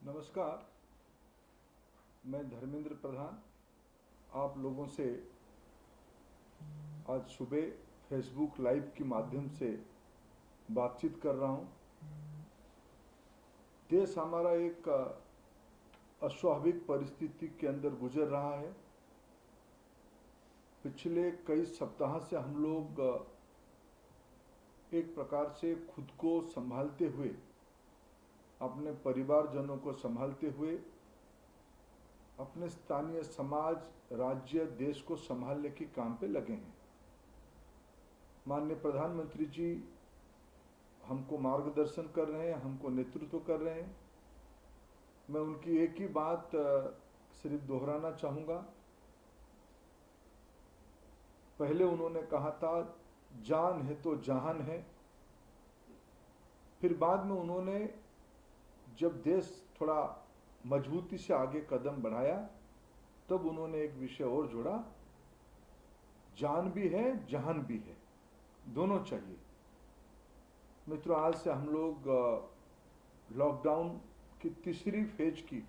नमस्कार, मैं धर्मेंद्र प्रधान आप लोगों से आज सुबह फेसबुक लाइव के माध्यम से बातचीत कर रहा हूं। देश हमारा एक अस्वाभाविक परिस्थिति के अंदर गुजर रहा है। पिछले कई सप्ताह से हम लोग एक प्रकार से खुद को संभालते हुए, अपने परिवारजनों को संभालते हुए, अपने स्थानीय समाज, राज्य, देश को संभालने के काम पे लगे हैं। माननीय प्रधानमंत्री जी हमको मार्गदर्शन कर रहे हैं, हमको नेतृत्व कर रहे हैं। मैं उनकी एक ही बात सिर्फ दोहराना चाहूँगा। पहले उन्होंने कहा था जान है तो जहान है। फिर बाद में उन्होंने जब देश थोड़ा मजबूती से आगे कदम बढ़ाया तब उन्होंने एक विषय और जोड़ा, जान भी है जहान भी है, दोनों चाहिए। मित्रों, आज से हम लोग लॉकडाउन की तीसरी फेज की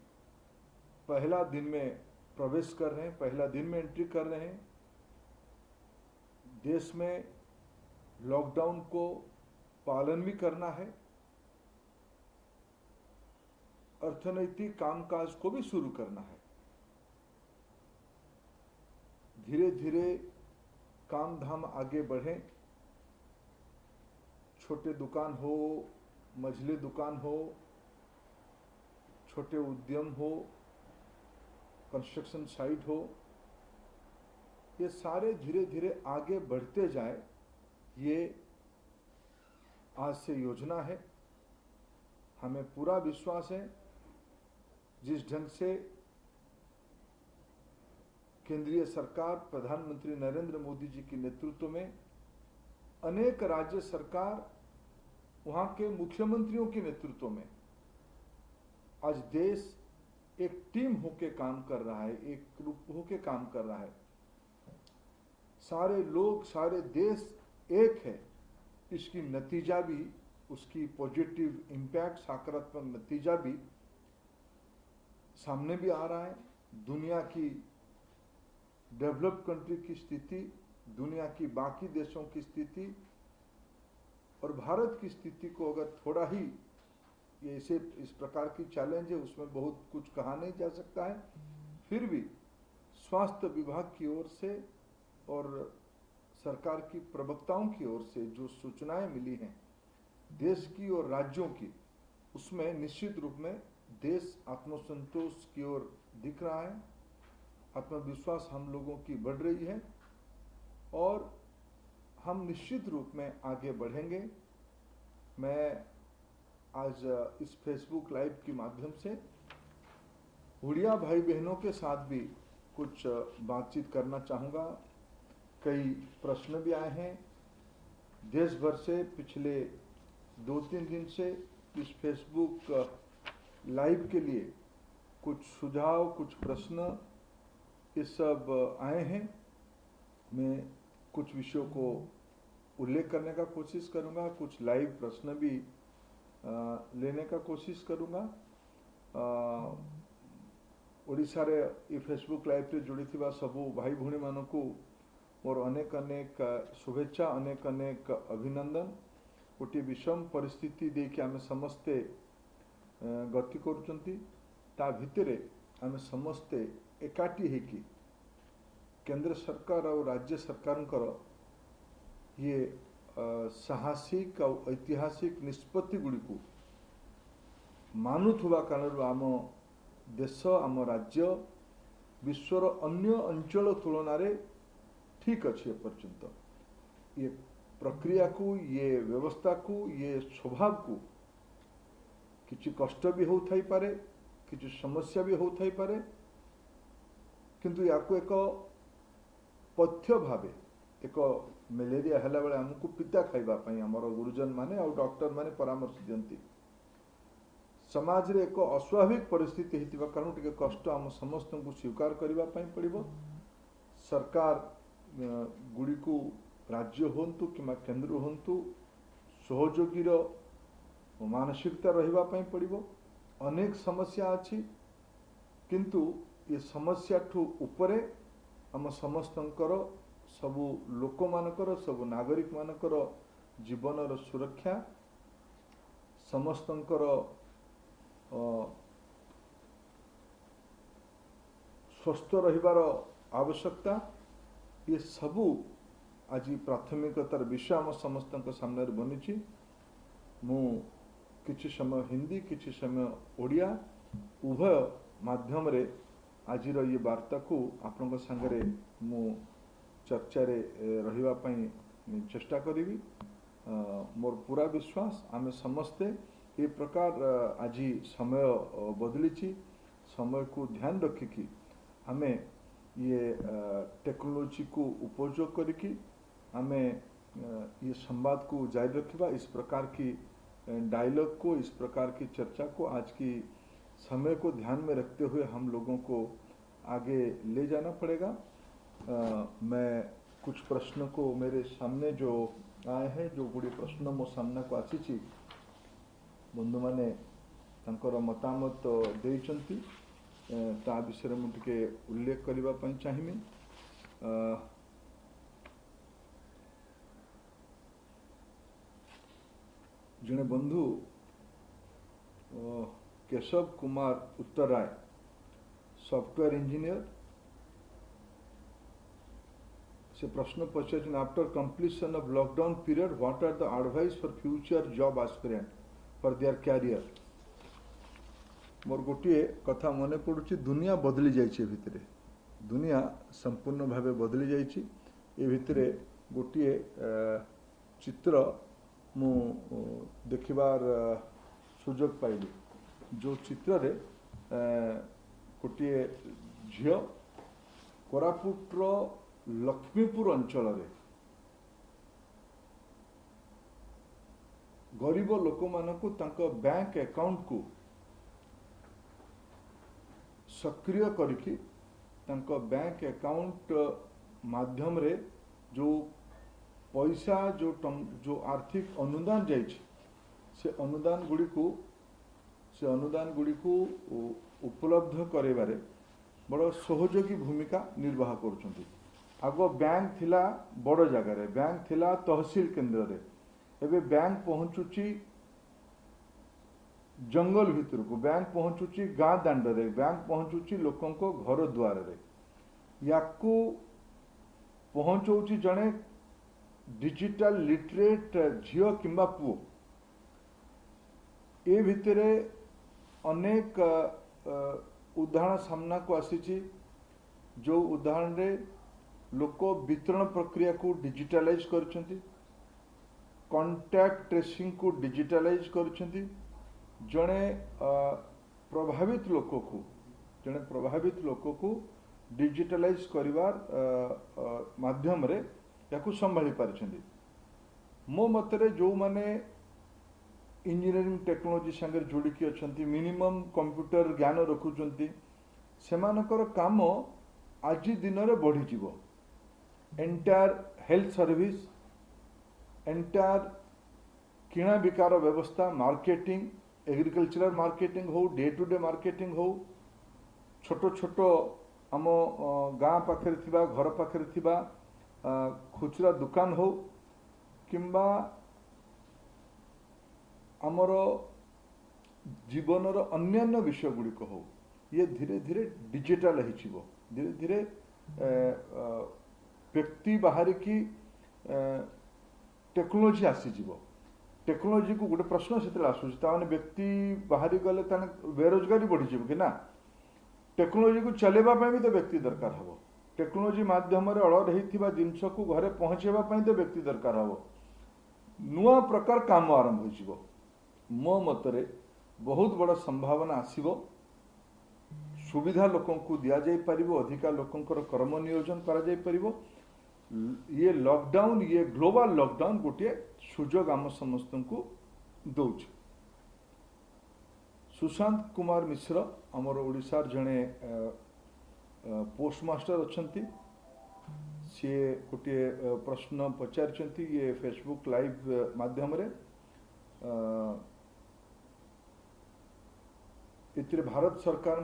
पहला दिन में प्रवेश कर रहे हैं, पहला दिन में एंट्री कर रहे हैं। देश में लॉकडाउन को पालन भी करना है, अर्थनैतिक कामकाज को भी शुरू करना है। धीरे धीरे काम धाम आगे बढ़े। छोटे दुकान हो, मझले दुकान हो, छोटे उद्यम हो, कंस्ट्रक्शन साइट हो, ये सारे धीरे धीरे आगे बढ़ते जाए, ये आज से योजना है। हमें पूरा विश्वास है जिस ढंग से केंद्रीय सरकार, प्रधानमंत्री नरेंद्र मोदी जी के नेतृत्व में अनेक राज्य सरकार, वहां के मुख्यमंत्रियों के नेतृत्व में आज देश एक टीम होके काम कर रहा है, एक ग्रुप होके काम कर रहा है। सारे लोग, सारे देश एक है। इसकी नतीजा भी, उसकी पॉजिटिव इम्पैक्ट, सकारात्मक नतीजा भी सामने भी आ रहा है। दुनिया की डेवलप्ड कंट्री की स्थिति, दुनिया की बाकी देशों की स्थिति और भारत की स्थिति को अगर थोड़ा ही ये इस प्रकार की चैलेंज है, उसमें बहुत कुछ कहा नहीं जा सकता है। फिर भी स्वास्थ्य विभाग की ओर से और सरकार की प्रवक्ताओं की ओर से जो सूचनाएं मिली हैं देश की और राज्यों की, उसमें निश्चित रूप में देश आत्मसंतोष की ओर दिख रहा है। आत्मविश्वास हम लोगों की बढ़ रही है और हम निश्चित रूप में आगे बढ़ेंगे। मैं आज इस फेसबुक लाइव के माध्यम से उड़िया भाई बहनों के साथ भी कुछ बातचीत करना चाहूँगा। कई प्रश्न भी आए हैं देश भर से। पिछले 2-3 दिन से इस फेसबुक लाइव के लिए कुछ सुझाव, कुछ प्रश्न, ये सब आए हैं। मैं कुछ विषयों को उल्लेख करने का कोशिश करूंगा, कुछ लाइव प्रश्न भी लेने का कोशिश करूंगा। ओडिशा रे ये फेसबुक लाइव रे जोड़ी थिबा सबू भाई भूणी मानकू मोर अनेक अनेक शुभेच्छा, अनेक अनेक अभिनंदन। गोटे विषम परिस्थिति देखि आमे समस्ते गति करुचंती, ता भितरे आमे समस्ते एकाठी हेकी केंद्र सरकार और राज्य सरकार ये साहसिक और ऐतिहासिक निष्पत्ति गुड़ी को मानुथुवा कारण आम देश, आम राज्य विश्वर अन्य अंचल तुलन रे ठीक अच्छे पर्यंत ये प्रक्रिया को, ये व्यवस्था को, ये स्वभाव को किसी कष्ट भी हो थाई पारे, किसी समस्या भी हो थाई पारे, किंतु याको एक पथ्य भावे, एक मलेरिया हला बेले हमको पिता खाइबा पई हमर गुरुजन माने और डॉक्टर माने परामर्श दियंती। समाज रे एक अस्वाभाविक परिस्थिति हेतिबा कारण टिके कष्ट हम समस्त को स्वीकार करबा पई पड़िबो। सरकार गुड़ी को राज्य होंतु कि केंद्र होंतु सहयोगी मानसिकता रहिबा पई पड़िबो। अनेक समस्या अच्छी किंतु ये समस्या ठू उपरे आम समस्तंकर सबु लोक मानकर सबु नागरिक मानकर जीवनर सुरक्षा समस्तंकर स्वस्थ रहिबार आवश्यकता ये सबू आज प्राथमिकतार विषय आम समस्त सामने बनी मु किछि समय हिंदी किछि समय ओडिया उभय माध्यम रे आजिर ये वार्ता को आपण संगे मु चर्चा रे रहिबा पई चेष्टा करी मोर पूरा विश्वास आमे समस्ते ये प्रकार आज समय बदली समय को ध्यान रखिकी आमे ये टेक्नोलोजी को उपयोग करके आमे ये संवाद को जारी रखिबा इस प्रकार की डायलॉग को इस प्रकार की चर्चा को आज की समय को ध्यान में रखते हुए हम लोगों को आगे ले जाना पड़ेगा। मैं कुछ प्रश्न को मेरे सामने जो आए हैं जो गुड़ी प्रश्न मो सामना को आसी बंधु माने तांकर मतामत देइचंती ता विषय में टिके उल्लेख करबा पई चाहिए। जने बंधु केशव कुमार उत्तराय सॉफ्टवेयर इंजीनियर से प्रश्न पचार after completion of lockdown period what are the advice for future job aspirant for their career. मोर गोटे कथा मन पड़ुची दुनिया बदली जाइए भितरे दुनिया संपूर्ण भावे बदली जाइए ए भितरे गोटे चित्र मु देखिबार सुजोग पाइली जो चित्र रे गोटे झियो कोरापुटर लक्ष्मीपुर अंचल रे गरीब लोक मानकु तांको बैंक अकाउंट को सक्रिय करके तांको बैंक अकाउंट माध्यम रे जो पैसा जो आर्थिक अनुदान जाइए से अनुदान गुड़ी को उपलब्ध करेबारे बड़ सहयोगी भूमिका निर्वाह करुछंती। आगो बैंक थिला बड़ जगह रे बैंक थिला तहसील केंद्र रे एबे बैंक पहुंचुची जंगल भितर को बैंक पहुंचुची गाँ दांड रे बैंक पहुंचुची लोकों को घर द्वार रे याकू पहुंचौची जने डिजिटल लिटरेट झियो किंबा पुओ ए भितरे अनेक उदाहरण सामना को आसी जो उदाहरण रे लोक वितरण प्रक्रिया को डिजिटलाइज करछंती कांटेक्ट ट्रेसिंग को डिजिटलाइज करछंती जड़े प्रभावित लोक को डिजिटलाइज करिवार माध्यम रे याकू संभाली पारिछंती। मो मतरे जो माने इंजीनियरिंग टेक्नोलॉजी संगे जोड़िकी अछंती मिनिमम कंप्यूटर ज्ञान रखुचंती सेमानकर काम आज दिन रे बढ़ी जीवो एंटायर हेल्थ सर्विस एंटायर किणा बिकार व्यवस्था मार्केटिंग एग्रीकल्चरल मार्केटिंग हो डे टू डे मार्केटिंग हो छोटो छोटो आम गाँ पाखे थिबा घर पाखे थिबा खुचरा दुकान हो किंबा आमर जीवनर अन्यान्य विषय गुड़िक हो ये धीरे धीरे डिजिटल हो धीरे धीरे व्यक्ति बाहर की टेक्नोलॉजी आसीजिवो टेक्नोलॉजी को गोटे प्रश्न से आसूँ व्यक्ति बाहरी गले बेरोजगारी बढ़ी कि ना टेक्नोलॉजी को चलेबा भी तो व्यक्ति दरकार हम टेक्नोलॉजी माध्यम ऑर्डर होता जिनस को घरे पहुँचेबा तो व्यक्ति दरकार हम नुआ प्रकार काम आरंभ हो मो मतरे बहुत बड़ा संभावना आसीबो सुविधा लोकों को दिया जाई परिबो अधिका लोकंकर कर्म नियोजन करा जाई परिबो ये लॉकडाउन ये ग्लोबल लॉकडाउन गोटे सुजोग आम समस्त को दौच। सुशांत कुमार मिश्र आमर ओडिशार जड़े पोस्टमास्टर अच्छी सी गोटे प्रश्न पचार ये फेसबुक लाइव माध्यम रे एथिरे भारत सरकार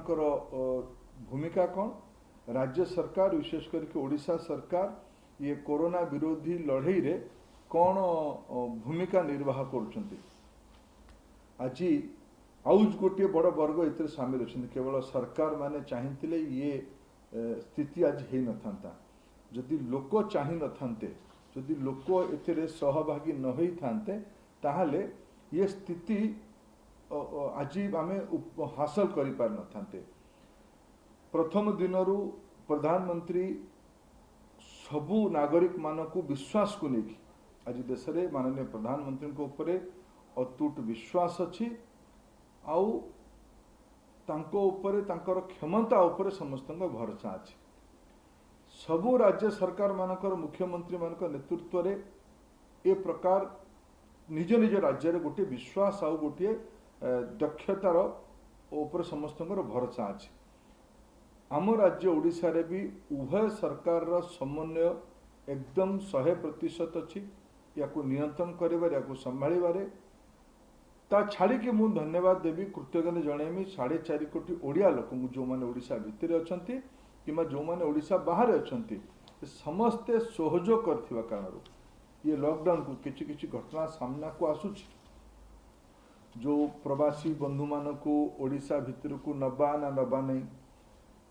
भूमिका कौन, राज्य सरकार विशेष करके ओडिशा सरकार ये कोरोना विरोधी लड़ई रे कौन भूमिका निर्वाह करुछंती। आज आउज गोटे बड़ वर्ग एथिरे सामिल अछंती। केवल सरकार माने चाहिथिले ये स्थिति आज हे न थांता, जदि लोक चाहि न थांते, जदि लोक एथिरे सहभागी न होई थांते, ताहाले ये स्थिति आज आमे हासिल करि पार न थांते। प्रथम दिनरू प्रधानमंत्री सबू नागरिक मानकू विश्वास को लेकी आज देश में माननीय प्रधानमंत्री को ऊपर अतुट विश्वास अच्छी, आउ तांको ऊपर तांकर क्षमता ऊपर समस्त भरोसा अच्छी। सबू राज्य सरकार मानकर मुख्यमंत्री मानक नेतृत्व रे ए प्रकार निज निज राज्य रे गोटे विश्वास आउ गोटे दक्षतार ऊपर समस्त भरोसा अच्छी। आम राज्य ओडिशा रे भी उभय सरकार रा समन्वय एकदम 100% अच्छी। या नियंत्रण करिबार, या संभाळिबारे ता छाड़ी के मुझे धन्यवाद देवी, कृतज्ञता जनइमी 4.5 कोटी ओडिया लोक जो माने ओडिशा भितर अछंती किमा जो माने ओडिशा बाहर अछंती समस्ते सहयोग करथिबा कारणरू ये लॉकडाउन को किछि किछि घटना सामना को आसुछि। जो प्रवासी बंधु मानकू ओडिशा भितर को नबा ना नबा नहीं,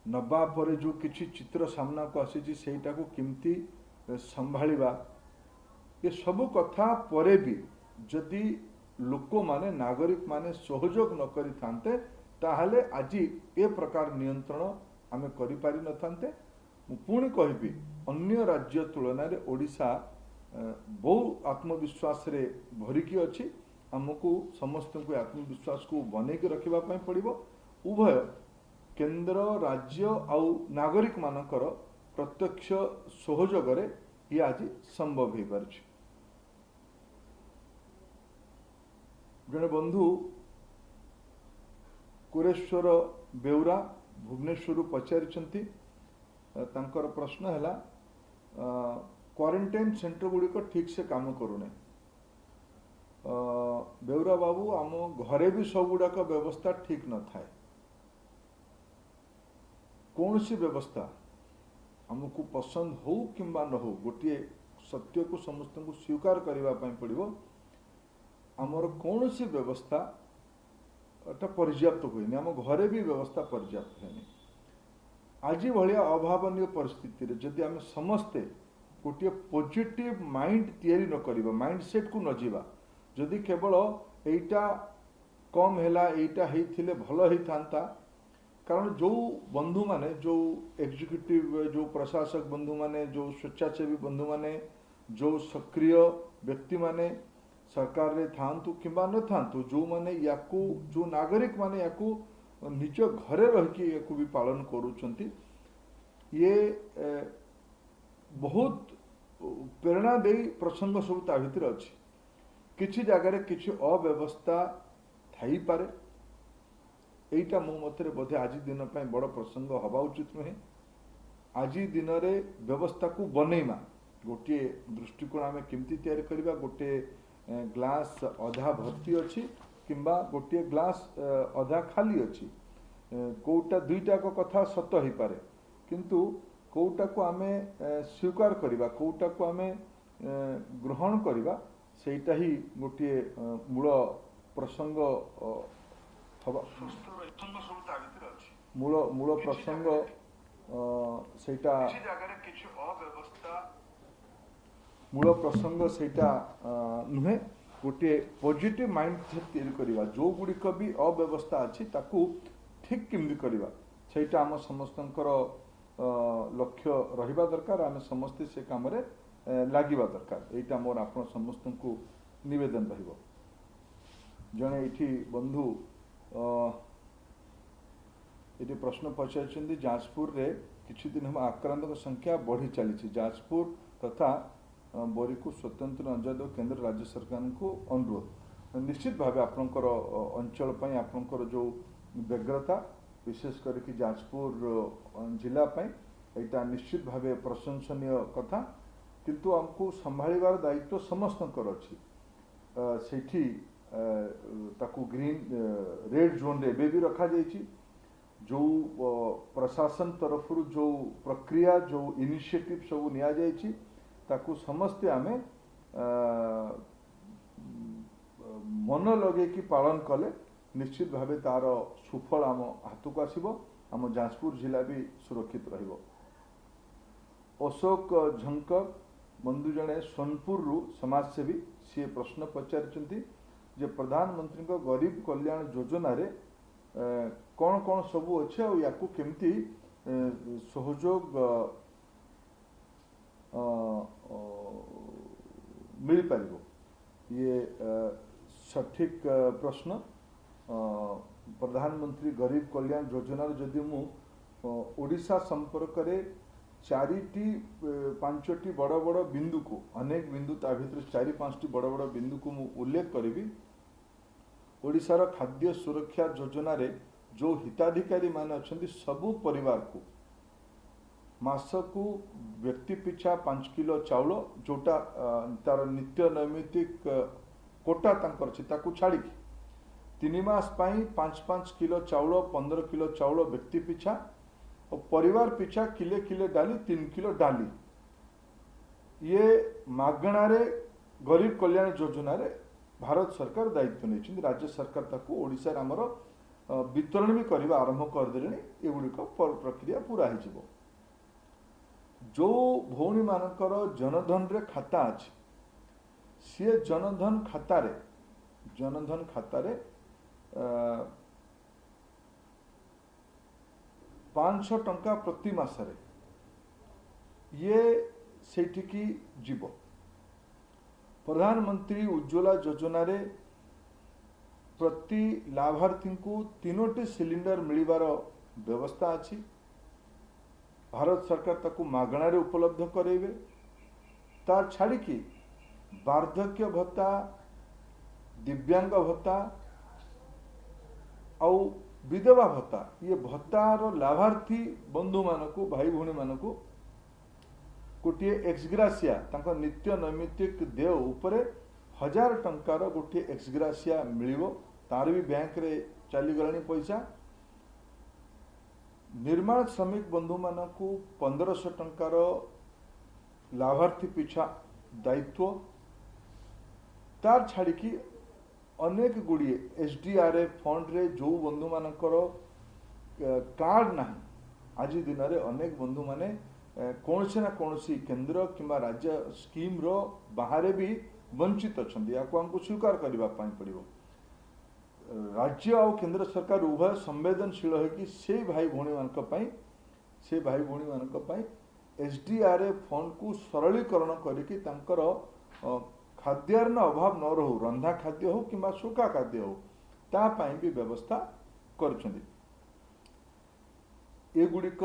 नबा परे जो किछि चित्र सामना को आसी सेटा को किमती संभाळिबा, ये सब कथा परे भी जदि लोक माने नागरिक माने सहयोग न करि थांते ताहले आज ए प्रकार नियंत्रण आमे करि पारि न थांते। मु पुणी कहबी अन्य राज्य तुलना रे ओडिशा बहु आत्मविश्वास रे भरिकी अछि। हमको समस्त को आत्मविश्वास को बनै के रखिबा पय पड़िबो। उभय केंद्र राज्य आउ नागरिक मानकर प्रत्यक्ष सहयोग रे ये आज संभव हो पार। जड़े बंधु कुरेश्वर बेउरा भुवनेश्वर पचारि तांकर प्रश्न है क्वारंटाइन सेंटर गुड़िक ठीक से काम करूने। बेउरा बाबू आम घरे भी सब गुड़ाक व्यवस्था ठीक न थाए। कौन सी व्यवस्था आमको पसंद हो किंबा न हो, गोटे सत्य को समस्त को स्वीकार करने पड़ो। आमर कौन सी व्यवस्था पर्याप्त हुए, आम घरे भी व्यवस्था पर्याप्त है। आज भाया अभावनीय परिस्थिति रे जदि आम समस्ते गोटे पॉजिटिव माइंड तैयारी न करिबा, माइंड सेट को न जीवा, जदि केवल एटा कम हैला एटा हेइथिले भलो हेइ थांता। कारण जो बंधु माने, जो एग्जीक्यूटिव जो प्रशासक बंधु माने, जो स्वेच्छासेवी बंधु माने, जो सक्रिय व्यक्ति माने सरकार रे थांतु किंबा न थांतु, जो माने याकू जो नागरिक माने याकू निज घरे रह के याकू भी पालन करूछंती, ये बहुत प्रेरणा दे प्रसंग सब ता भितर अछि। किछि जगह किछि अव्यवस्था थाई पारे, एटा मो मतरे बोधे आज दिन पे बड़ प्रसंग हवा उचित नुहे। आज दिन रे व्यवस्था को बनैमा गोटे दृष्टिकोण आम केमती तैयारी करबा। गोटे ग्लास अधा भर्ती अच्छी किंबा गोटे ग्लास अधा खाली अच्छी, कोटा दुईटा को कथा सत हो पारे, किंतु कोटा को आमे स्वीकार करबा, कोटा को आमे ग्रहण करबा, सेटा ही गोटे मूल प्रसंग मूल प्रसंग सेटा मूल प्रसंग सेटा नुहे। गोटे पॉजिटिव माइंड तैयारी करबा, जो गुड़िक भी अव्यवस्था अच्छी ताकू ठीक केमती करबा, सेटा आम समस्तंकर लक्ष्य रहिबा दरकार। आम समस्ते से काम रे लागिबा दरकार। एटा मोर आपण समस्त को निवेदन रहिबो। जने एठी बंधु ये प्रश्न पचार जाजपुर रे किछि दिन हम आक्रांत संख्या बढ़ी चली। जाजपुर तथा बोरी को स्वतंत्र अंचल केंद्र राज्य सरकार को अनुरोध। निश्चित भाव आपणकर अंचल पई आपणकर जो व्यग्रता विशेष करके जाजपुर जिला पई एटा निश्चित भाव प्रशंसनीय कथा, किंतु हमको संभाळिबार दायित्व समस्तंकर अछि। सेठी ताकू ग्रीन रेड जोन रे भी रखा जाइछि। जो प्रशासन तरफ जो प्रक्रिया जो इनिशिएटिव सब निया जाइछि ताकू समस्ते आमे मन लगे कि पालन कले निश्चित भावे तार सुफल आम हाथ को आसब, आम जाजपुर जिला भी सुरक्षित रहिबो। अशोक झंकर बंधु जने सोनपुर रु समाजसेवी सी प्रश्न पचारि जे प्रधानमंत्री को गरीब कल्याण योजना रे कौन कौन सबू अच्छे और या केमती सहयोग मिल पारिबो। ये सठिक प्रश्न। प्रधानमंत्री गरीब कल्याण योजना जदि मु ओडिशा संपर्क रे चारिटी पांचटी बड़ बड़ बिंदु को अनेक बिंदु ता भीतर चारि पांचटी बड़ बड़ बिंदु को मु उल्लेख करी। ओडिशार खाद्य सुरक्षा योजना रे जो हिताधिकारी मान अच्छा सबू परिवार को मासकू व्यक्ति पिछा 5 किलो चाउल जोटा तार नित्य नैमितिक कोटा तांकर अछि ताकू छाड़ी 3 मास पाई 5-5 किलो चाउल 15 किलो चाउल व्यक्ति पिछा और परिवार पिछा किले किले डाली 3 किलो डाली ये मागणा रे गरीब कल्याण योजना रे भारत सरकार दायित्व नहीं। राज्य सरकार ताकू ओडिशा आमर वितरण भी करने आरंभ करदे। एगुड़िक प्रक्रिया पूरा हो जो भौणी मानकर जनधन रे खाता अच्छे सी जनधन खाता रे 500 टंका प्रति मासरे ये सेठिकी जीव। प्रधानमंत्री उज्ज्वला योजना रे प्रति लाभार्थी को 3टी सिलिंडर मिलिबार व्यवस्था अच्छी। भारत सरकार ताकू मागणा रे उपलब्ध करेबे। तार छाड़ी की वार्धक्य भत्ता, दिव्यांग भत्ता और विधवा भत्ता ये भत्तार लाभार्थी बंधु मानकू भाई भौणी मानकू गोटे एक्सग्रासिया तांको नित्य नैमित्तिक देय उपरे 1000 टंकार गोटे एक्सग्रासिया मिलिबो। तार भी बैंक रे चली गलानी पैसा। निर्माण श्रमिक बंधु मानकू 1500 टंकार लाभार्थी पिछा दायित्व। तार छाड़ी की अनेक गुड़िए एसडीआरएफ फंड रे जो बंधु मानकर कार्ड ना आज दिन रे अनेक बंधु माने कौन से ना कौन सी केंद्र किंबा राज्य स्कीम रो बाहर भी वंचित अच्छा हमको स्वीकार करने पड़ो। राज्य और केंद्र सरकार उभय संवेदनशील है कि से भाई भौणी मान एसडीआरएफ फंड को सरलीकरण करके खाद्यार अभाव न रहू, रंधा खाद्य हो कि सुखा खाद्य हो तापाई भी व्यवस्था कर। एगुड़िक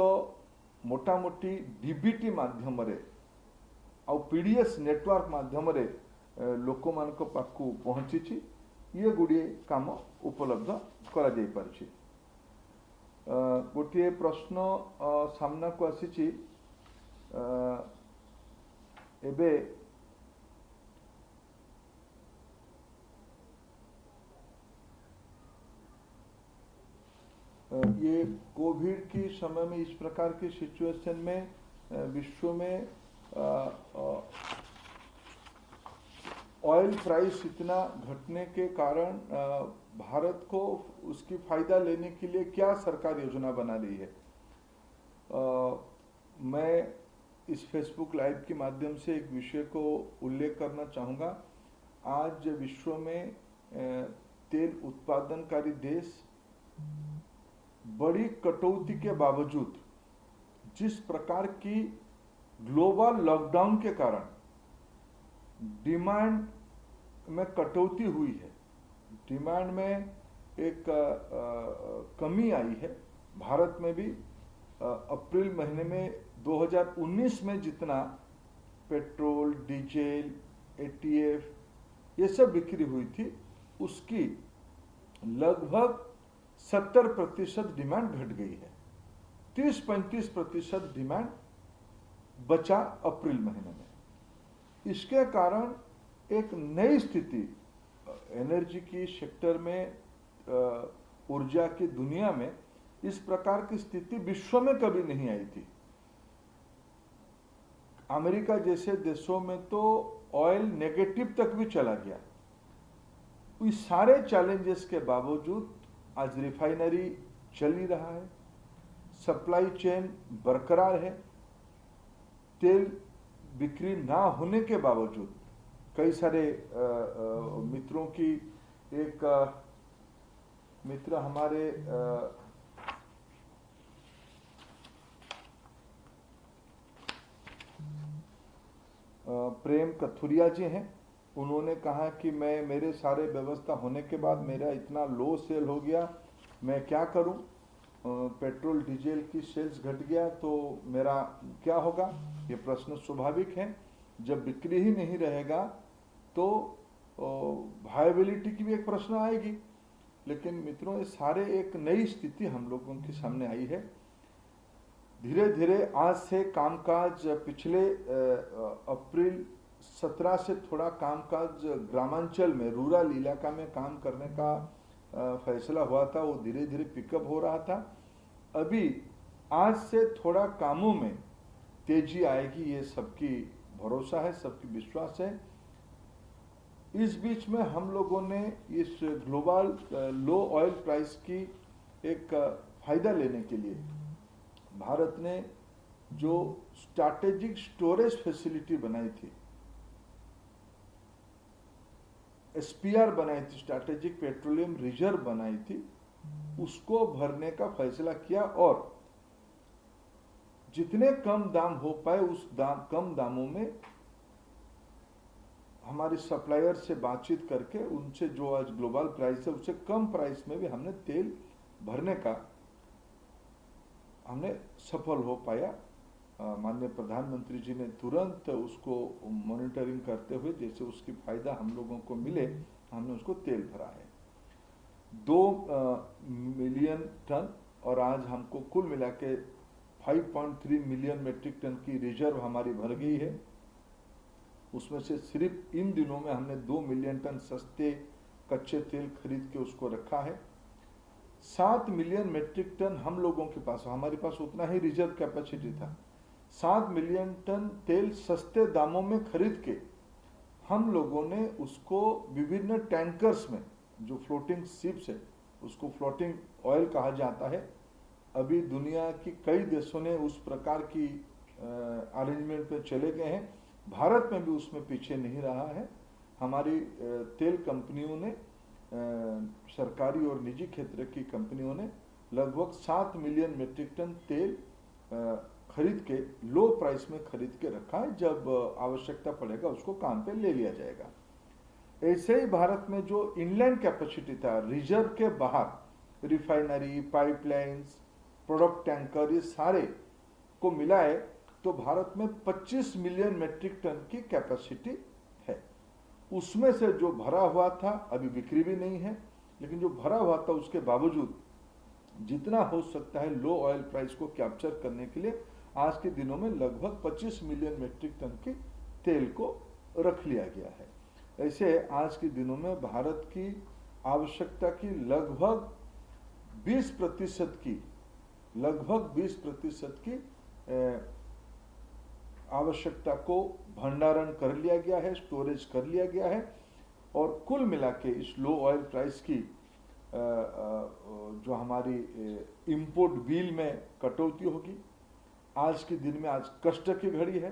मोटामोटी डीबीटी माध्यम आ पीडीएस नेटवर्क माध्यम लोक मान पाखु पहुंची ये गुड़िए काम उपलब्ध करा जाई पारछि। गोटे प्रश्न सामना को आसी एबे ये कोविड की समय में इस प्रकार की सिचुएशन में विश्व में ऑयल प्राइस इतना घटने के कारण भारत को उसकी फायदा लेने के लिए क्या सरकार योजना बना रही है। मैं इस फेसबुक लाइव के माध्यम से एक विषय को उल्लेख करना चाहूँगा। आज विश्व में तेल उत्पादनकारी देश बड़ी कटौती के बावजूद जिस प्रकार की ग्लोबल लॉकडाउन के कारण डिमांड में कटौती हुई है, डिमांड में एक कमी आई है। भारत में भी अप्रैल महीने में 2019 में जितना पेट्रोल, डीजल, एटीएफ ये सब बिक्री हुई थी उसकी लगभग 70% डिमांड घट गई है। 30-35% डिमांड बचा अप्रैल महीने में। इसके कारण एक नई स्थिति एनर्जी की सेक्टर में, ऊर्जा की दुनिया में इस प्रकार की स्थिति विश्व में कभी नहीं आई थी। अमेरिका जैसे देशों में तो ऑयल नेगेटिव तक भी चला गया। इस सारे चैलेंजेस के बावजूद आज रिफाइनरी चल ही रहा है, सप्लाई चेन बरकरार है। तेल बिक्री ना होने के बावजूद कई सारे मित्रों की, एक मित्र हमारे प्रेम कथुरिया जी हैं, उन्होंने कहा कि मैं, मेरे सारे व्यवस्था होने के बाद मेरा इतना लो सेल हो गया, मैं क्या करूं, पेट्रोल डीजल की सेल्स घट गया तो मेरा क्या होगा। ये प्रश्न स्वाभाविक है। जब बिक्री ही नहीं रहेगा तो वायबिलिटी की भी एक प्रश्न आएगी। लेकिन मित्रों, ये सारे एक नई स्थिति हम लोगों के सामने आई है। धीरे धीरे आज से कामकाज, पिछले अप्रैल 17 से थोड़ा कामकाज ग्रामांचल में, रूरल इलाका में काम करने का फैसला हुआ था, वो धीरे धीरे पिकअप हो रहा था। अभी आज से थोड़ा कामों में तेजी आएगी, ये सबकी भरोसा है, सबकी विश्वास है। इस बीच में हम लोगों ने इस ग्लोबल लो ऑयल प्राइस की एक फायदा लेने के लिए भारत ने जो स्ट्रैटेजिक स्टोरेज फैसिलिटी बनाई थी, एसपीआर बनाई थी, स्ट्रैटेजिक पेट्रोलियम रिजर्व बनाई थी, उसको भरने का फैसला किया और जितने कम दाम हो पाए उस कम दामों में हमारे सप्लायर से बातचीत करके उनसे जो आज ग्लोबल प्राइस है उससे कम प्राइस में भी हमने तेल भरने का हमने सफल हो पाया। माननीय प्रधानमंत्री जी ने तुरंत उसको मॉनिटरिंग करते हुए जैसे उसकी फायदा हम लोगों को मिले, हमने उसको तेल भरा है 2 मिलियन टन, और आज हमको कुल मिला के 5.3 मिलियन मेट्रिक टन की रिजर्व हमारी भर गई है। उसमें से सिर्फ इन दिनों में हमने 2 मिलियन टन सस्ते कच्चे तेल खरीद के उसको रखा है। 7 मिलियन मेट्रिक टन हम लोगों के पास, हमारे पास उतना ही रिजर्व कैपेसिटी था। 7 मिलियन टन तेल सस्ते दामों में खरीद के हम लोगों ने उसको विभिन्न टैंकर्स में, जो फ्लोटिंग शिप्स है, उसको फ्लोटिंग ऑयल कहा जाता है। अभी दुनिया की कई देशों ने उस प्रकार की अरेंजमेंट पे चले गए हैं। भारत में भी उसमें पीछे नहीं रहा है। हमारी तेल कंपनियों ने, सरकारी और निजी क्षेत्र की कंपनियों ने लगभग 7 मिलियन मेट्रिक टन तेल खरीद के लो प्राइस में खरीद के रखा है। जब आवश्यकता पड़ेगा उसको काम पे ले लिया जाएगा। ऐसे ही भारत में जो इनलैंड कैपेसिटी था, रिजर्व के बाहर रिफाइनरी, पाइपलाइंस, प्रोडक्ट टैंकर, ये सारे को मिलाए तो भारत में 25 मिलियन मेट्रिक टन की कैपेसिटी है। उसमें से जो भरा हुआ था, अभी बिक्री भी नहीं है, लेकिन जो भरा हुआ था उसके बावजूद जितना हो सकता है लो ऑयल प्राइस को कैप्चर करने के लिए आज के दिनों में लगभग 25 मिलियन मेट्रिक टन की तेल को रख लिया गया है। ऐसे आज के दिनों में भारत की आवश्यकता की लगभग 20% की आवश्यकता को भंडारण कर लिया गया है, स्टोरेज कर लिया गया है। और कुल मिला के इस लो ऑयल प्राइस की जो हमारी इंपोर्ट बिल में कटौती होगी। आज के दिन में आज कष्ट की घड़ी है।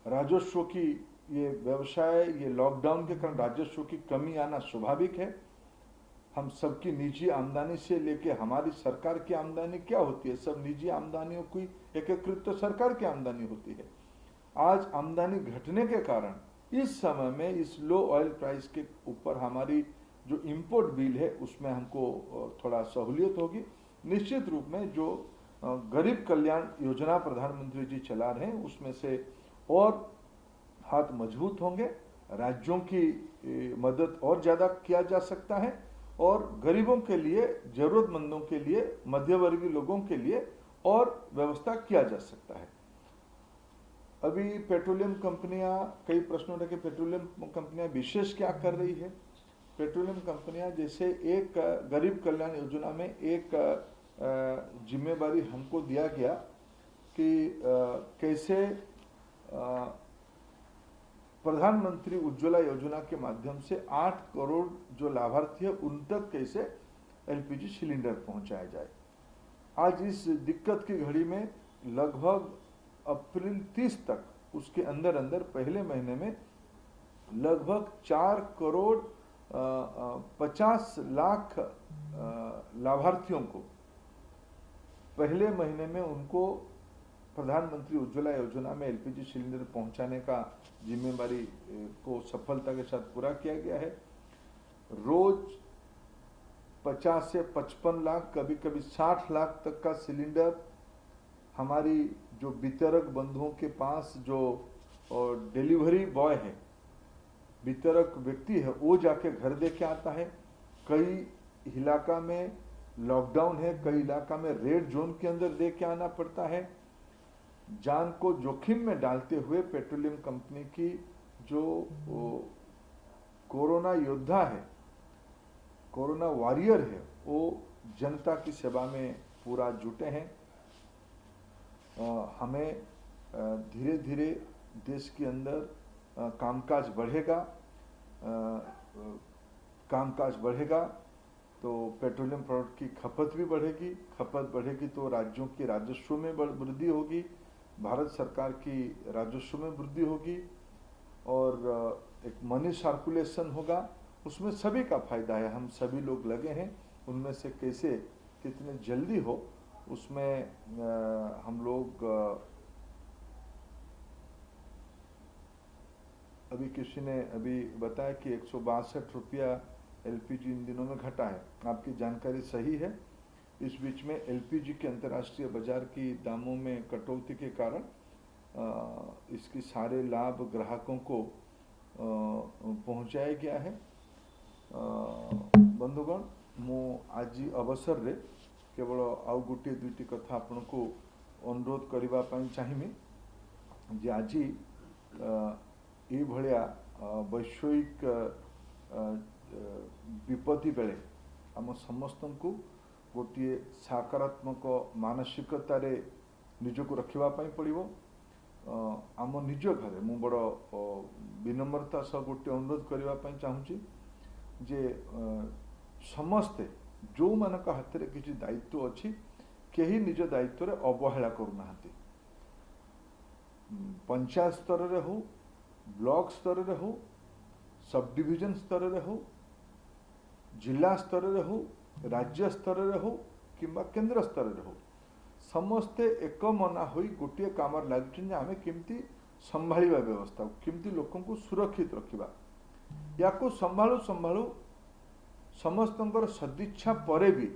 राजस्व की ये व्यवसाय, ये लॉकडाउन के कारण राजस्व की कमी आना स्वाभाविक है। हम सबकी निजी आमदनी से लेके हमारी सरकार की आमदनी क्या होती है, सब निजी आमदनियों की एकीकृत तो सरकार की आमदनी होती है। आज आमदनी घटने के कारण इस समय में इस लो ऑयल प्राइस के ऊपर हमारी जो इंपोर्ट बिल है उसमें हमको थोड़ा सहूलियत होगी। निश्चित रूप में जो गरीब कल्याण योजना प्रधानमंत्री जी चला रहे हैं उसमें से और हाथ मजबूत होंगे, राज्यों की मदद और ज़्यादा किया जा सकता है और गरीबों के लिए, जरूरतमंदों के लिए, मध्यवर्गीय लोगों के लिए और व्यवस्था किया जा सकता है। अभी पेट्रोलियम कंपनियां, कई प्रश्नों रखे, पेट्रोलियम कंपनियां विशेष क्या कर रही है, पेट्रोलियम कंपनियां जैसे एक गरीब कल्याण योजना में एक जिम्मेवारी हमको दिया गया कि कैसे प्रधानमंत्री उज्ज्वला योजना के माध्यम से 8 करोड़ जो लाभार्थी है उन तक कैसे एलपीजी सिलेंडर पहुंचाया जाए। आज इस दिक्कत की घड़ी में लगभग अप्रैल 30 तक उसके अंदर अंदर पहले महीने में लगभग 4 करोड़ 50 लाख लाभार्थियों को पहले महीने में उनको प्रधानमंत्री उज्ज्वला योजना में एलपीजी सिलेंडर पहुंचाने का जिम्मेवारी को सफलता के साथ पूरा किया गया है। रोज 50 से 55 लाख कभी कभी 60 लाख तक का सिलेंडर हमारी जो वितरक बंधुओं के पास जो डिलीवरी बॉय है, वितरक व्यक्ति है, वो जाके घर दे के आता है। कई इलाका में लॉकडाउन है, कई इलाका में रेड जोन के अंदर दे के आना पड़ता है। जान को जोखिम में डालते हुए पेट्रोलियम कंपनी की जो कोरोना योद्धा है, कोरोना वॉरियर है, वो जनता की सेवा में पूरा जुटे हैं। हमें धीरे धीरे देश के अंदर कामकाज बढ़ेगा तो पेट्रोलियम प्रोडक्ट की खपत भी बढ़ेगी। खपत बढ़ेगी तो राज्यों के राजस्व में वृद्धि होगी, भारत सरकार की राजस्व में वृद्धि होगी और एक मनी सर्कुलेशन होगा। उसमें सभी का फायदा है। हम सभी लोग लगे हैं, उनमें से कैसे कितने जल्दी हो उसमें हम लोग अभी किसी ने अभी बताया कि 162 रुपया एलपीजी इन दिनों में घटा है। आपकी जानकारी सही है। इस बीच में एलपीजी के अंतर्राष्ट्रीय बाजार की दामों में कटौती के कारण इसकी सारे लाभ ग्राहकों को पहुंचाया गया है। बंधुगण, मु आज अवसर रे केवल आउ गोटे दुईटी कथा आपन को अनुरोध करबा पई चाहिमी जे आज ये भलिया वैश्विक विपत्ति बेले आम समस्त को गोटे सकारात्मक मानसिकतार निजक रखापी पड़ो। आम निज घरे मु बड़ विनम्रता सह गोटे अनुरोध करने चाहूँगी जे समस्ते जो मान हाथ में किसी दायित्व अच्छी कहीं निज दायित्व रे अवहेला करूना। पंचायत स्तर रे हो, ब्लॉक स्तर रे हो, सब डिविजन स्तर रे हो, जिला स्तर रे हो, राज्य स्तर रे हो किंबा केंद्र स्तर रे हो, समस्ते एक मना होई गोटे काम लगे आम केमती संभाळिबा व्यवस्था केमती लोकन को सुरक्षित रखिबा। या को संभाळु संभाळु समस्तंकर सदिच्छा परे भी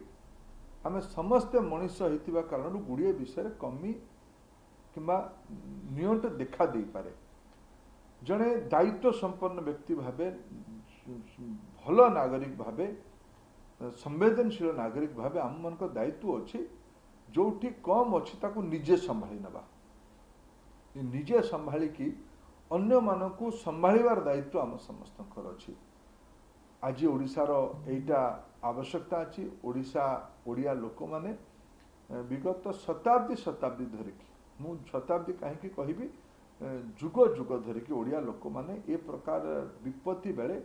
आम समस्ते मनीष होइतिबा कारण गुड़िए विषय कमी किंबा नियंट देखा दे पारे। जड़े दायित्व संपन्न व्यक्ति भावे भल नागरिक भावे संवेदनशील नागरिक भावे आम मन को दायित्व अच्छी जोठी कम अच्छी ताकू निजे संभाली नबा। निजे संभाली की अन्य मानकू संभाळिबार दायित्व आम समस्तंकर अच्छी। आज ओडिशार एटा आवश्यकता अच्छी। ओडिशा ओडिया लोक माने विगत शताब्दी धरिकी मु शताब्दी कहीं कहबी जुग जुग धरिकी ओडिया लोक माने ए प्रकार विपत्ति बेले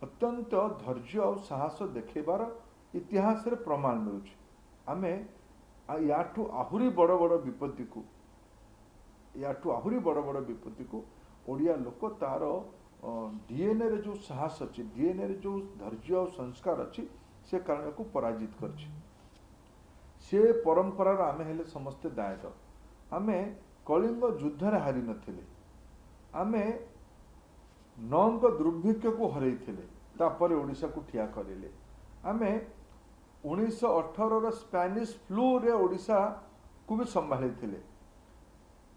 अत्यंत धैर्य और साहस देखेबार इतिहास रे प्रमाण मिलुछि। आमे याठू आहुरी बड़ बड़ विपत्ति को ओडिया लोक तार डीएनए रे जो साहस अच्छी, डीएनए रे जो धैर्य और संस्कार अच्छी से कारण को पराजित करछि। से परंपरार आमे हेले समस्ते दायद। आमे कलिंग युद्ध रे हारी नथिले, आमे नंग दुर्भिक्ष को हरैथिले, तापर ओडिशा को ठिया करिले। आमे 1918 रो स्पेनिश फ्लू रे ओडिशा को भी संभाली थिले।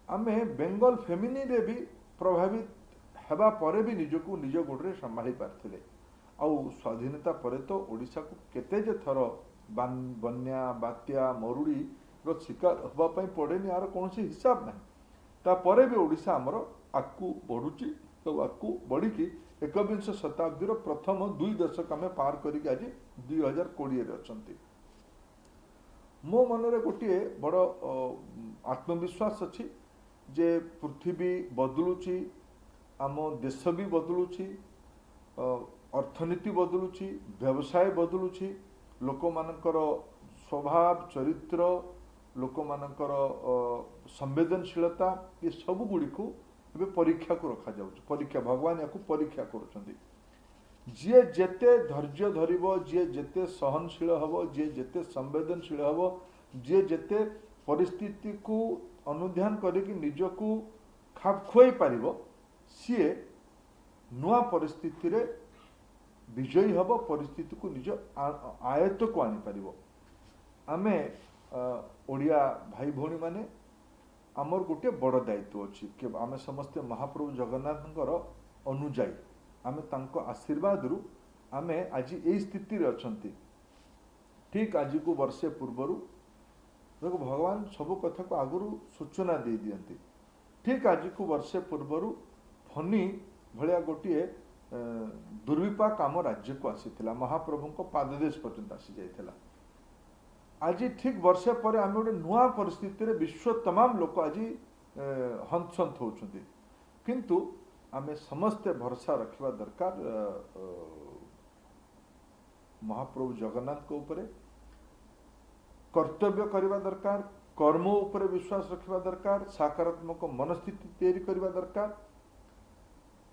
आमे बेंगल फेमिनी रे भी प्रभावित हेबा परे भी निजको निज गोड़े संभाली पारथिले। आउ स्वाधीनता परे तो ओडिशा को केते जे थर बन्या बात्या मरुड़ी रो शिकार होबा पई पड़ेनी, यार कौन सी हिसाब नहीं। तापरे भी ओडिशा आमर आकू बढ़ुची तो आकू बढ़ी एकविंश शताब्दी प्रथम 2 दशक आम पार करके आज 2020 अच्छा मो मनरे गोटे बड़ आत्मविश्वास अच्छी जे पृथ्वी बदलुची आम देश भी बदलुची अर्थनीति बदलुची व्यवसाय बदलुची लोक मानकर स्वभाव चरित्र लोक मानकर संवेदनशीलता ये सब गुड़ी को परीक्षा को रखा जाउछ परीक्षा भगवान या परीक्षा करुछंती जी जेते धैर्य धरिब जी जेते सहनशील हम जी जेते संवेदनशील हम जी जेते परिस्थिति को अनुध्यान करके निजको खाप खुआई पारिब सी नुआ परिस्थिति रे विजयी हम परिस्थिति को निज आयत्त को आनी पारिब आमे ओडिया भाई भौणी माने आमर गोटे बड़ दायित्व अच्छी कि आम समस्ते महाप्रभु जगन्नाथ अनुजाई आमे तांको आशीर्वाद रु आमे आज यही स्थिति रे अछंती ठीक आज को वर्षे पूर्वर देखो भगवान सब कथा को आगुरी सूचना दे दियंती ठीक आज को वर्षे पूर्वर फनी भलिया गोटे दुर्विपाक आम राज्य को आसीथिला महाप्रभु को पाददेश पर्यंत आसी जाइथिला आज ठीक वर्षे पर आम गोटे नुआ परिस्थिति रे विश्व तमाम लोक आज हंसंत होउछंती किंतु आमे समस्ते भरोसा रखिबा दरकार महाप्रभु जगन्नाथ को ऊपर कर्तव्य करने दरकार कर्म उपर विश्वास रखा दरकार सकारात्मक मनस्थिति तैयारी करने दरकार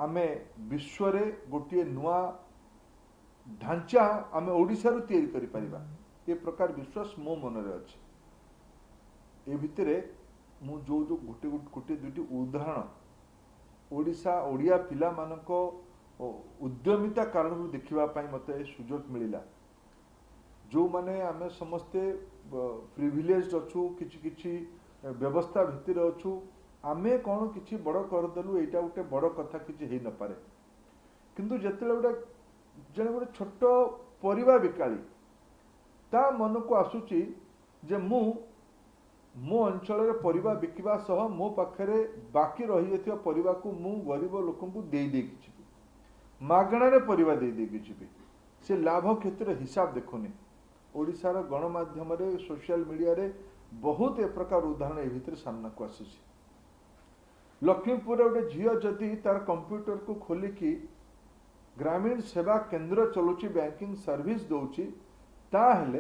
आमे विश्व रे गोटे नुआ ढांचा आमे ओडिशा रू तैयारी करि परिबा ये प्रकार विश्वास मो मन रे अछि ए भितरे मु जो जो गोटे गोटे दुटी उदाहरण ओडिशा ओडिया पिला मानको उद्यमिता कारण देखिबा पई मते सुजोग मिलिला जो माने आमे समस्ते प्रिविलेज अच्छु किछि किछि व्यवस्था भितर अच्छु आमे कौन किछि बड़ करदेलु एटा गोटे बड़ कथा किछि हेई न पारे किंतु जेतेले गोटे जने गोटे छोट परिवा बिकाली ता मन को आसुची जे मो अंचल रे परिवा बिकिबा सह मो पाखरे बाकी रही जेतिया परिवा को मु गरीब लोकन को देई दे किछि मागणा रे परिवा देई दे किछि से लाभ क्षेत्र हिसाब देखोनी ओडिशार गणमाध्यम रे सोशल मीडिया रे बहुत ए प्रकार उदाहरण ए भितर सामना को आसी लक्ष्मीपुर गोटे झील जदि तार कंप्यूटर को खोलिकी ग्रामीण सेवा केंद्र चलुची बैंकिंग सर्विस दौची ताहले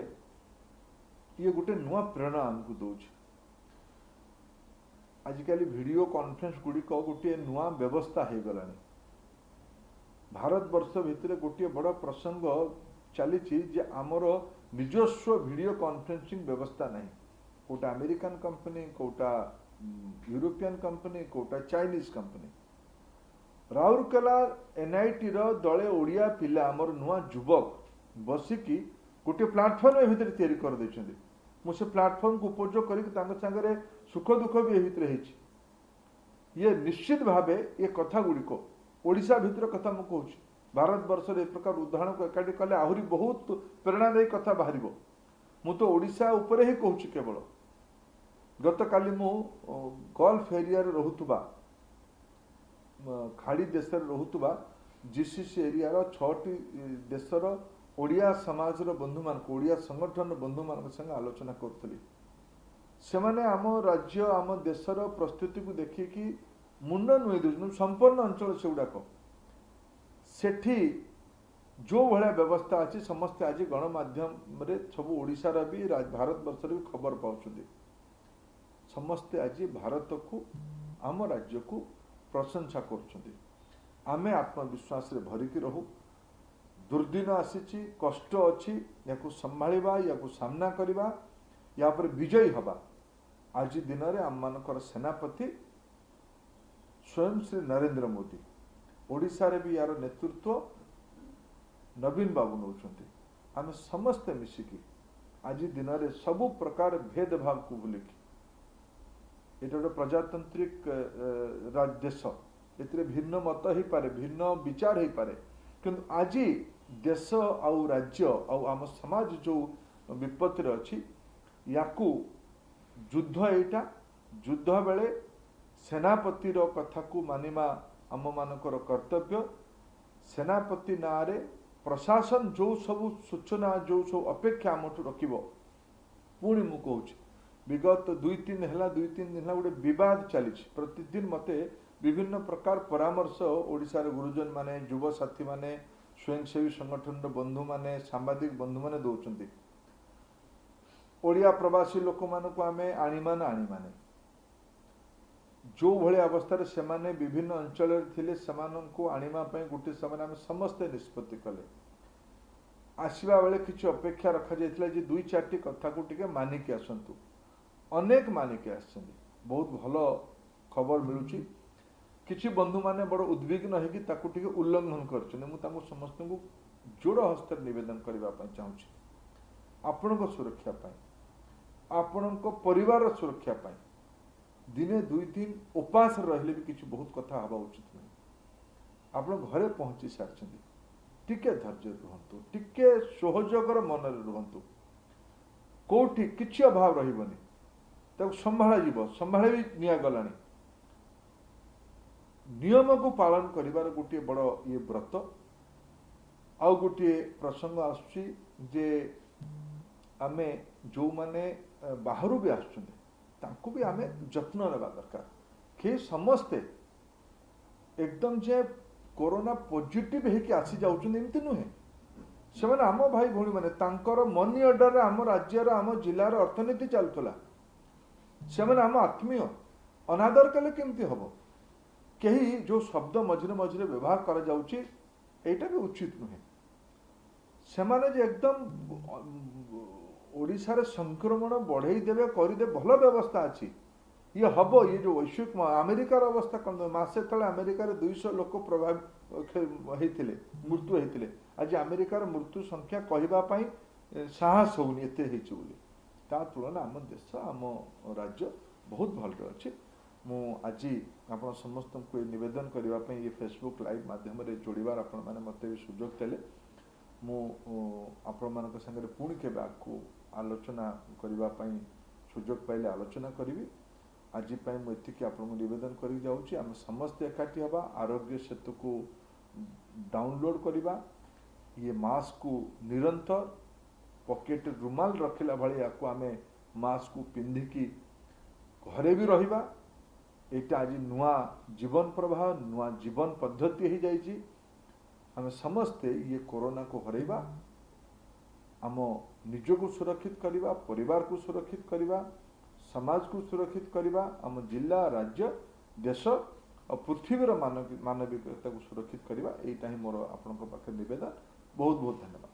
ये गोटे नुआ प्रेरणा आमको दौची आजिकल वीडियो कॉन्फ्रेंस गुड़िक गोटे नुआ व्यवस्था हो गलानी भारत वर्ष भितर गोटे बड़ प्रसंग चली जे आमर निजस्व वीडियो कॉन्फ्रेंसिंग व्यवस्था नहीं कोटा अमेरिकन कंपनी कोटा यूरोपियन कंपनी कोटा चाइनीज कंपनी राउरकेला एनआईटी रो दले ओडिया पिला आमर नुआ युवक बसिकी गोटे प्लाटफर्म भितर तैयारी कर देछन्ती मु से प्लाटफर्म को उपयोग करिक तांग संगरे सुख दुख भी भितर हेछि ये निश्चित भावे ये कथा गुड़िको ओडिशा भितर कथा मु कहूछि भारत वर्ष रे प्रकार उदाहरण को एकाठी कले आहुरी बहुत प्रेरणादायी कथा बाहर मु तो ओडिशा उपरे ही कहूछि केवल गत काली मु गल्फ एरिया रे रहुतबा खाड़ी देश रे रहुतबा जीसीसी एरिया रो 6टी देशर ओडिया समाज रो बंधु मान ओडिया संगठन बंधु मान संग आलोचना करथली से माने आम राज्य आम देशर प्रस्तुति को देखि कि मुंड नुई दउछ संपूर्ण अंचल सेगुडाक सेठी जो भाया व्यवस्था अच्छी समस्ते आज गणमाध्यम रे सब ओडिशार भी भारत वर्ष भी खबर पाउछन्ती समस्ते आज भारत को आम राज्य को प्रशंसा करछन्ती आमे आत्मविश्वास रे भरिकी रहू दुर्दिन आसीची कष्ट अच्छी या संभाळिबा या सामना करिबा या पर विजयी हवा आज दिन रे आम मानकर सेनापति स्वयं श्री नरेंद्र मोदी ओडिशा रे भी यार नेतृत्व नवीन बाबू नौचंती आम समस्ते मिसिकी आज दिन रे सबु प्रकार भेदभाव को भूलिकी एटा गोटे प्रजातांत्रिक देश एतिरे भिन्न मत ही पारे भिन्न विचार ही पारे किंतु आज देश आउ राज्य आउ आम समाज जो विपत्ति रे अछि याकू युद्ध एटा युद्ध बेले सेनापति रो कथा को मानिमा आम मानकर कर्तव्य सेनापति नारे प्रशासन जो सब सूचना जो सब अपेक्षा आमठू रखिब पुणी मु कहूँ विगत 2-3 दिन गोटे विवाद चली प्रतिदिन मते विभिन्न प्रकार परामर्श ओडिशार गुरुजन माने युव साथी माने स्वयंसेवी संगठन बंधु माने सांबादिक बंधु माने दौरान ओडिया प्रवासी लोक मानक आमे आनी जो भले अवस्था से माने विभिन्न अंचल थिले सेमानंको आनिमा पय गुटे समय आमे समस्त निष्पत्ति कले आसीबा बेले किछि अपेक्षा रखा जायतिला जे 2-4टी कथा को टिके मानिक आसंतु अनेक मानिक आछन बहुत भलो खबर मिलुची किछि बंधु माने बड़ उद्विग्न है कि ताकू टिके उल्लंघन करछन मु ताको समस्त को जोड़ हस्त निवेदन करबा पय चाहूची आपनको सुरक्षा पाई आपनको परिवार सुरक्षा पाई दिने 2 दिन उपास रहिले भी किसी बहुत कथा हवा उचित नहीं आप घरे पहुंची सारी टिके धैर्य रुहतु टिके सहयोगर मन रुहतु कोठी किछि अभाव रहिबनी तब संभाल भी निया गलानी नियम को पालन करिवार गोटे बड़ ये व्रत आउ गोटे प्रसंग आसुची जे आमे जो माने बाहरु भी आसुछन तांको भी आमे जत्न लेवा दरकार कि समस्ते एकदम जे कोरोना पॉजिटिव है कि आसी जाउछन एमती नुहे से माने आम भाई भौणी माने तांकर मनी ऑर्डर आम राज्यर आम जिलार अर्थनीति चलुला से माने आम आत्मीय अनादर कले केमती हबो कहीं जो शब्द मझिरे मझिरे व्यवहार करा जाउची एटा भी उचित नुहे से माने जे एकदम ओडिशा रे संक्रमण बढ़ई देवे करदे भल व्यवस्था अच्छी ये हम ये जो वैश्विक अमेरिकार अवस्था कौन मसे तले अमेरिकार 200 लोक प्रभावित होते मृत्यु होते आज अमेरिकार मृत्यु संख्या कहवाई साहस होनी एत ता तुलन आम देश आम राज्य बहुत भल अच्छे मु आज आप समस्त को निवेदन करने ये फेसबुक लाइव माध्यम जोड़ार आपण मैंने मत भी सुजोग देले मु आपण मान संगे पुणी के आलोचना करने सुजोग पाइले आलोचना करी आज मुझे आपको निवेदन कर जाऊँगी आम समस्ते एकाठी हवा आरोग्य सेतु को डाउनलोड करवा ये मास्क को निरंतर पॉकेट रुमाल रखला भाई या आम मास्क को पिंधिकी घरे भी रहिबा एटा आज नुआ जीवन प्रवाह नुआ जीवन पद्धति हो जाइए आम समस्ते ये कोरोना को हरैबा आम निज को सुरक्षित करवा परिवार को सुरक्षित करवा समाज को सुरक्षित करवा आम जिला राज्य देश और पृथ्वीर मानविकता को सुरक्षित करवा यहीटा ही मोर आपण पाखे निवेदन बहुत बहुत धन्यवाद।